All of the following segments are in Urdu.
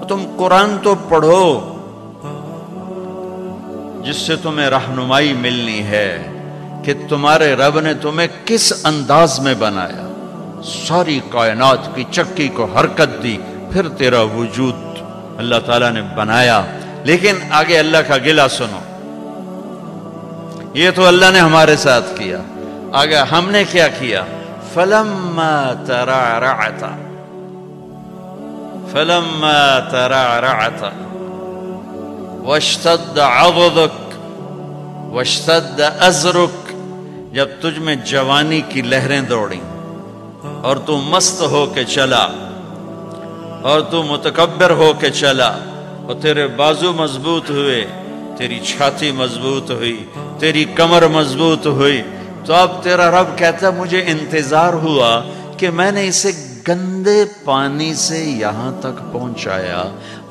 تم قرآن تو پڑھو جس سے تمہیں رہنمائی ملنی ہے کہ تمہارے رب نے تمہیں کس انداز میں بنایا، ساری کائنات کی چکی کو حرکت دی، پھر تیرا وجود اللہ تعالیٰ نے بنایا۔ لیکن آگے اللہ کا گلہ سنو، یہ تو اللہ نے ہمارے ساتھ کیا، آگے ہم نے کیا کیا؟ فَلَمَّا تَرَعْرَعْتَ فَلَمَّا تَرَعْرَعْتَ وَاشْتَدَّ عَضُدُكَ وَاشْتَدَّ أَزْرُكَ، جب تجھ میں جوانی کی لہریں دوڑیں اور تو مست ہو کے چلا اور تو متکبر ہو کے چلا اور تیرے بازو مضبوط ہوئے، تیری چھاتی مضبوط ہوئی، تیری کمر مضبوط ہوئی، تو اب تیرا رب کہتا مجھے انتظار ہوا کہ میں نے اسے گندے پانی سے یہاں تک پہنچایا،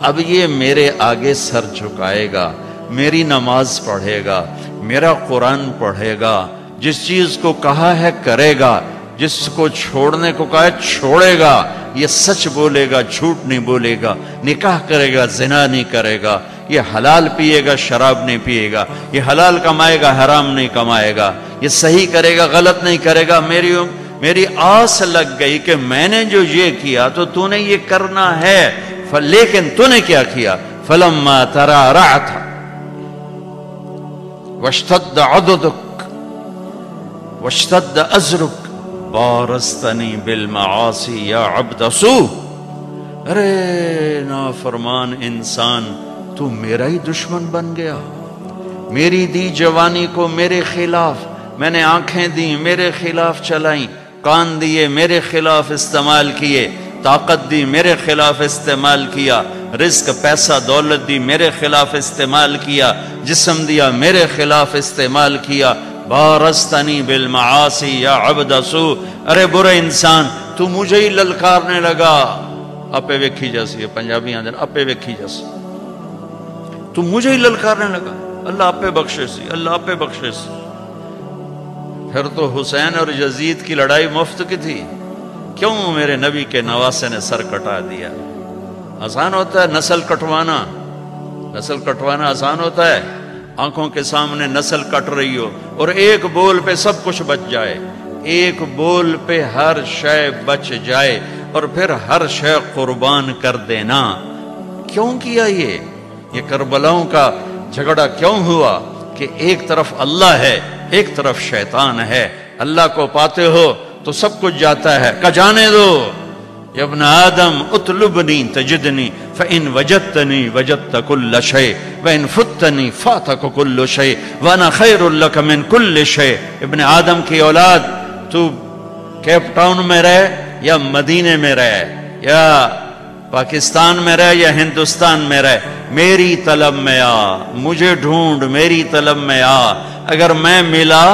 اب یہ میرے آگے سر جھکائے گا، میری نماز پڑھے گا، میرا قرآن پڑھے گا، جس چیز کو کہا ہے کرے گا، جس کو چھوڑنے کو کہا ہے چھوڑے گا، یہ سچ بولے گا، جھوٹ نہیں بولے گا، نکاح کرے گا، زنا نہیں کرے گا، یہ حلال پیے گا، شراب نہیں پیے گا، یہ حلال کمائے گا، حرام نہیں کمائے گا، یہ صحیح کرے گا، غلط نہیں کرے گا۔ میری آس لگ گئی کہ میں نے جو یہ کیا تو تو نے یہ کرنا ہے، لیکن تو نے کیا کیا؟ فَلَمَّا تَرَعْرَعْتَ وَاشْتَدَّ عَضُدُكَ وَاشْتَدَّ أَزْرُكَ بَارَزْتَنِي بِالْمَعَاصِي يَا عَبْدَ سُوء، ارے نافرمان انسان، تو میرا ہی دشمن بن گیا، میری دی جوانی کو میرے خلاف، میں نے آنکھیں دی میرے خلاف چلائیں، کان دیے میرے خلاف استعمال کیے، طاقت دی میرے خلاف استعمال کیا، رزق پیسہ دولت دی میرے خلاف استعمال کیا، جسم دیا میرے خلاف استعمال کیا، بارزتنی بالمعاصی یا عبد سوء، ارے برے انسان تو مجھے ہی للکارنے لگا، اپے ویکھی جیسی، پنجابی آندھر اپے ویکھی جیسی، تو مجھے ہی للکارنے لگا، اللہ اپے بخشے سی، اللہ اپے بخشے سی۔ پھر تو حسین اور یزید کی لڑائی مفت کی تھی، کیوں میرے نبی کے نواسے نے سر کٹا دیا؟ آسان ہوتا ہے نسل کٹوانا، نسل کٹوانا آسان ہوتا ہے، آنکھوں کے سامنے نسل کٹ رہی ہو اور ایک بول پہ سب کچھ بچ جائے، ایک بول پہ ہر شے بچ جائے اور پھر ہر شے قربان کر دینا، کیوں کیا یہ کربلاؤں کا جھگڑا کیوں ہوا؟ کہ ایک طرف اللہ ہے، ایک طرف شیطان ہے، اللہ کو پاتے ہو تو سب کچھ جاتا ہے، کہ جانے دو، یا ابن آدم اطلبنی تجدنی فإن وجدتنی وجدت کل شیء وإن فتنی فاتک کل شیء وانا خیر لک من کل شیء۔ ابن آدم کی اولاد، تو کیپ ٹاؤن میں رہے یا مدینے میں رہے یا پاکستان میں رہے یا ہندوستان میں رہے، میری طلب میں آ، مجھے ڈھونڈ، میری طلب میں آ، اگر میں ملا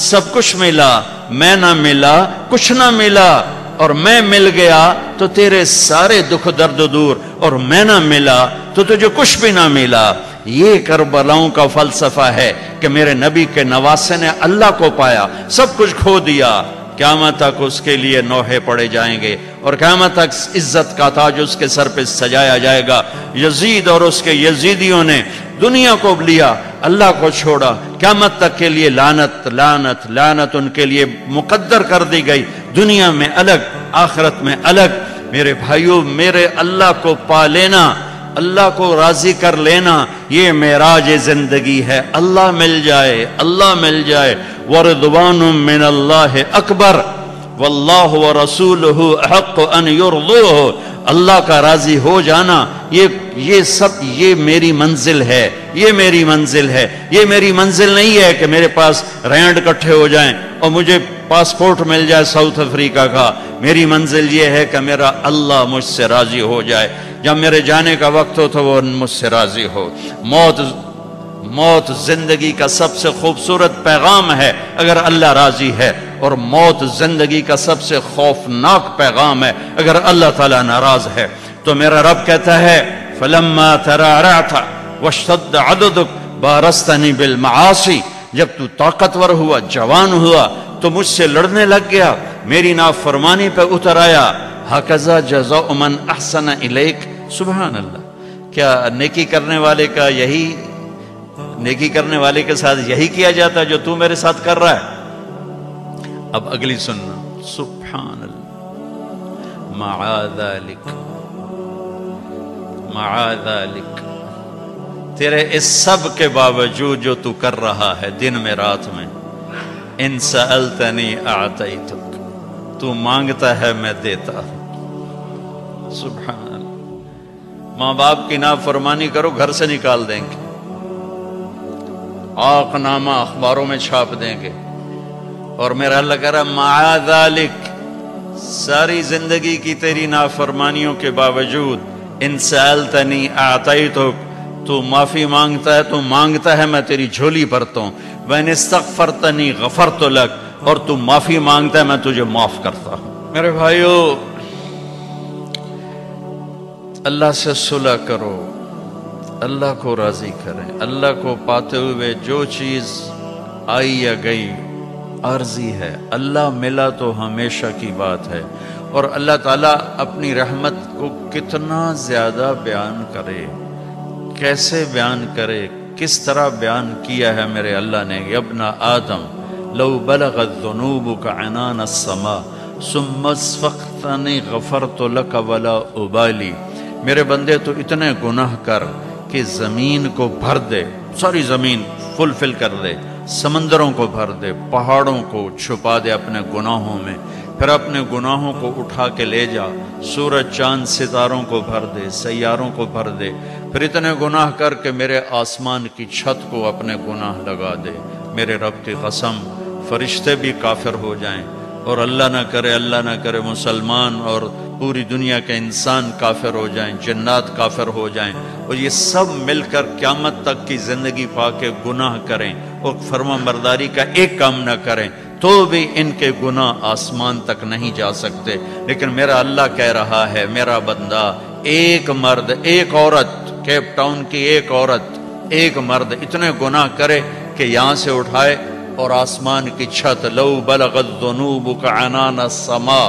سب کچھ ملا، میں نہ ملا کچھ نہ ملا، اور میں مل گیا تو تیرے سارے دکھ درد دور، اور میں نہ ملا تو تجھے کچھ بھی نہ ملا۔ یہ کربلاؤں کا فلسفہ ہے کہ میرے نبی کے نواسے نے اللہ کو پایا، سب کچھ کھو دیا، قیامت تک اس کے لیے نوحے پڑے جائیں گے اور قیامت تک عزت کا تاج اس کے سر پہ سجایا جائے گا۔ یزید اور اس کے یزیدیوں نے دنیا کو لیا، اللہ کو چھوڑا، قیامت تک کے لیے لعنت لعنت لعنت ان کے لیے مقدر کر دی گئی، دنیا میں الگ آخرت میں الگ۔ میرے بھائیوں، میرے اللہ کو پا لینا، اللہ کو راضی کر لینا، یہ معراج زندگی ہے۔ اللہ مل جائے، اللہ مل جائے، وَرِضْوَانٌ مِّنَ اللَّهِ أَكْبَرُ وَاللَّهُ وَرَسُولُهُ أَحَقُّ أَن يُرْضُوهُ۔ اللہ کا راضی ہو جانا، یہ سب، یہ میری منزل ہے، یہ میری منزل ہے۔ یہ میری منزل نہیں ہے کہ میرے پاس رینڈ کٹھے ہو جائیں اور مجھے پاسپورٹ مل جائے ساؤتھ افریقہ کا۔ میری منزل یہ ہے کہ میرا اللہ مجھ سے راضی ہو جائے، جب میرے جانے کا وقت ہو تو وہ مجھ سے راضی ہو۔ موت زندگی کا سب سے خوبصورت پیغام ہے اگر اللہ راضی ہے، اور موت زندگی کا سب سے خوفناک پیغام ہے اگر اللہ تعالیٰ ناراض ہے۔ تو میرا رب کہتا ہے فَلَمَّا تَرَعْرَعْتَ وَاشْتَدَّ عَضُدُكَ بَارَزْتَنِي بِالْمَعَاصِي، جب تو طاقتور ہوا، جوان ہوا تو مجھ سے لڑنے لگ گیا، میری نافرمانی پہ اتر آیا۔ هَكَذَا جَزَاءُ مَنْ أَحْسَنَ إِلَيْكَ، سبحان اللہ، کیا نیکی کرنے والے کا یہی نیکی کرنے والے کے ساتھ یہی کیا جاتا ہے جو تو میرے ساتھ کر رہا ہے؟ اب اگلی سننا، سبحان اللہ، معاذ ذلک، تیرے اس سب کے باوجود جو تو کر رہا ہے دن میں رات میں، ان سألتنی اعطیتک، تو مانگتا ہے میں دیتا ہوں۔ سبحان اللہ، ماں باپ کی نافرمانی کرو گھر سے نکال دیں گے، آق نامہ اخباروں میں چھاپ دیں گے، اور میرا اللہ کہہ رہا معاذ ذلک، ساری زندگی کی تیری نافرمانیوں کے باوجود ان سألتنی اعطیتک، تو معافی مانگتا ہے، تو مانگتا ہے میں تیری جھولی بھرتا ہوں، وَإِنِ اسْتَغْفَرْتَنِي غَفَرْتُ لَكَ، اور تو معافی مانگتا ہے میں تجھے معاف کرتا ہوں۔ میرے بھائیو، اللہ سے صلح کرو، اللہ کو راضی کریں، اللہ کو پاتے ہوئے جو چیز آئی یا گئی عارضی ہے، اللہ ملا تو ہمیشہ کی بات ہے، اور اللہ تعالیٰ اپنی رحمت کو کتنا زیادہ بیان کرے، کیسے بیان کرے، کس طرح بیان کیا ہے میرے اللہ نے، یا ابن آدم لو بلغت ذنوبک عنان السماء ثم استغفرتنی غفرت لک ولا ابالی، میرے بندے تو اتنے گناہ کر کہ زمین کو بھر دے، ساری زمین فل کر دے، سمندروں کو بھر دے، پہاڑوں کو چھپا دے اپنے گناہوں میں، پھر اپنے گناہوں کو اٹھا کے لے جا، سورج چاند ستاروں کو بھر دے، سیاروں کو بھر دے، پھر اتنے گناہ کر کے میرے آسمان کی چھت کو اپنے گناہ لگا دے، میرے رب کی قسم فرشتے بھی کافر ہو جائیں، اور اللہ نہ کرے مسلمان اور پوری دنیا کے انسان کافر ہو جائیں، جنات کافر ہو جائیں، اور یہ سب مل کر قیامت تک کی زندگی پا کے گناہ کریں اور فرما برداری کا ایک کام نہ کریں، تو بھی ان کے گناہ آسمان تک نہیں جا سکتے، لیکن میرا اللہ کہہ رہا ہے میرا بندہ، ایک مرد ایک عورت، کیپ ٹاؤن کی ایک عورت ایک مرد اتنے گناہ کرے کہ یہاں سے اٹھائے اور آسمان کی چھت، لو بلغت ذنوبک عنان السماء،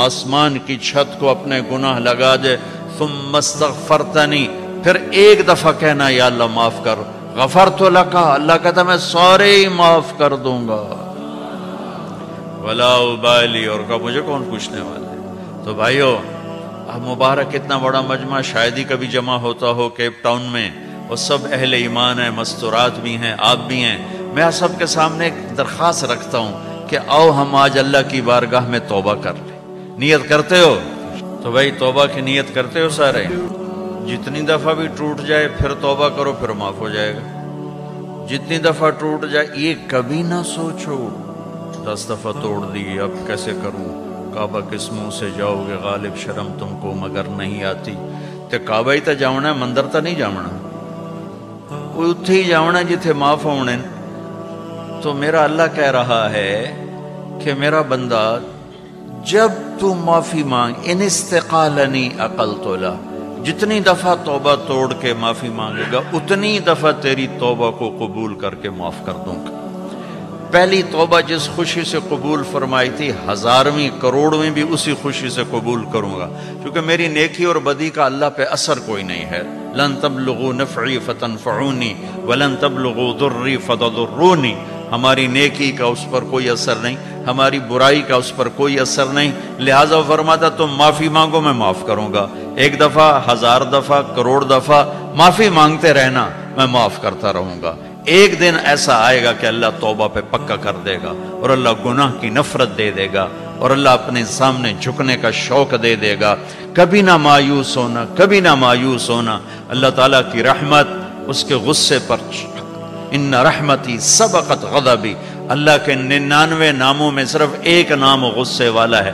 آسمان کی چھت کو اپنے گناہ لگا دے، ثم استغفرتنی، پھر ایک دفعہ کہنا یا اللہ معاف کر، غفرت لک، اللہ کہتا میں سارے ہی معاف کر دوں گا، ولا ابالی، اور کہا مجھے کون پوچھنے والا ہے۔ تو بھائیو، مبارک اتنا بڑا مجمع شاید ہی کبھی جمع ہوتا ہو کیپ ٹاؤن میں، اور سب اہل ایمان ہیں، مستورات بھی ہیں، آپ بھی ہیں، میں سب کے سامنے ایک درخواست رکھتا ہوں کہ آؤ ہم آج اللہ کی بارگاہ میں توبہ کر لیں۔ نیت کرتے ہو؟ تو بھائی توبہ کی نیت کرتے ہو سارے؟ جتنی دفعہ بھی ٹوٹ جائے پھر توبہ کرو، پھر معاف ہو جائے گا۔ جتنی دفعہ ٹوٹ جائے یہ کبھی نہ سوچو 10 دفعہ توڑ دی اب کیسے کروں، کعبہ کس منہ سے جاؤ گے غالب، شرم تم کو مگر نہیں آتی، تے کعبہ ہی تا جاؤنا ہے، مندر تا نہیں جاؤنا، اتھے ہی جاؤنا جتھے معاف ہونے۔ تو میرا اللہ کہہ رہا ہے کہ میرا بندہ جب تو معافی مانگ، ان استقالنی عقلت له، جتنی دفعہ توبہ توڑ کے معافی مانگے گا اتنی دفعہ تیری توبہ کو قبول کر کے معاف کر دوں گا۔ پہلی توبہ جس خوشی سے قبول فرمائی تھی، 1000ویں کروڑویں بھی اسی خوشی سے قبول کروں گا، کیونکہ میری نیکی اور بدی کا اللہ پہ اثر کوئی نہیں ہے۔ لن تبلغوا نفعی فتنفعونی ولن تبلغوا ضری فتضرونی، ہماری نیکی کا اس پر کوئی اثر نہیں، ہماری برائی کا اس پر کوئی اثر نہیں، لہٰذا فرماتا تم معافی مانگو میں معاف کروں گا، 1 دفعہ 1000 دفعہ کروڑ دفعہ معافی مانگتے رہنا، میں معاف کرتا رہوں گا۔ ایک دن ایسا آئے گا کہ اللہ توبہ پہ پکا کر دے گا، اور اللہ گناہ کی نفرت دے دے گا، اور اللہ اپنے سامنے جھکنے کا شوق دے دے گا۔ کبھی نہ مایوس ہونا، کبھی نہ مایوس ہونا، اللہ تعالیٰ کی رحمت اس کے غصے پر، ان رحمتی سبقت غضبی، اللہ کے 99 ناموں میں صرف ایک نام غصے والا ہے۔